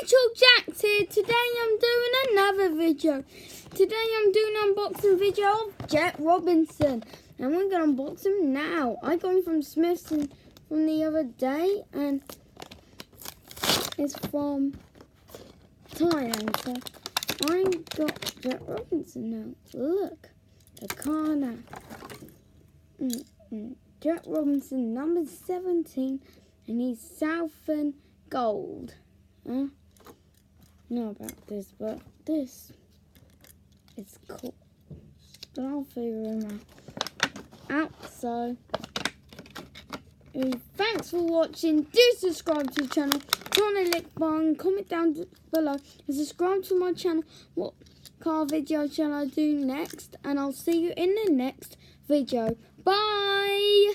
Little Jack's here. Today I'm doing another video. Today I'm doing an unboxing video of Jet Robinson. And we're going to unbox him now. I got him from Smith's from the other day. And it's from Thailand. So I got Jet Robinson now. Look. The car now. Jet Robinson, number 17. And he's Southern Gold. Know about this, but this is cool. But I'll figure him out. So, thanks for watching. Do subscribe to the channel. Turn on the like button. Comment down below and subscribe to my channel. What car video shall I do next? And I'll see you in the next video. Bye.